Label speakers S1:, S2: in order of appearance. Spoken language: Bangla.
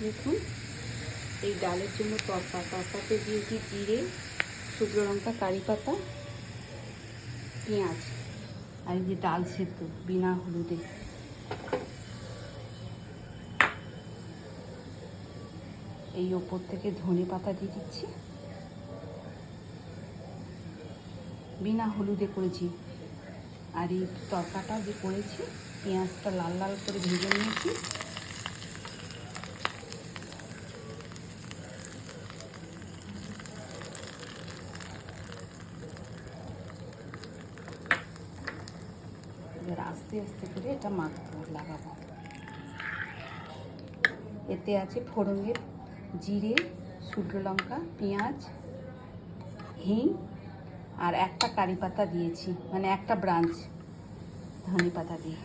S1: দেখুন এই ডালের জন্য তরকাতে দিয়েছি জিরে, শুকনো লঙ্কা, কারি পাতা, পেঁয়াজ আর এই যে ডাল সেদ্ধ বিনা হলুদে। এই ওপর থেকে ধনে পাতা দিয়ে দিচ্ছি, বিনা হলুদে করেছি। আর এই তরকাটা যে করেছি, পেঁয়াজটা লাল লাল করে ভেজে নিয়েছি। এবার আস্তে আস্তে করে এটা লাগাবো। এতে আছে ফোড়নের জিরে, শুকনো লঙ্কা, পেঁয়াজ, হিং আর একটা কারি পাতা দিয়েছি, মানে একটা ব্রাঞ্চ ধনে পাতা দিয়ে।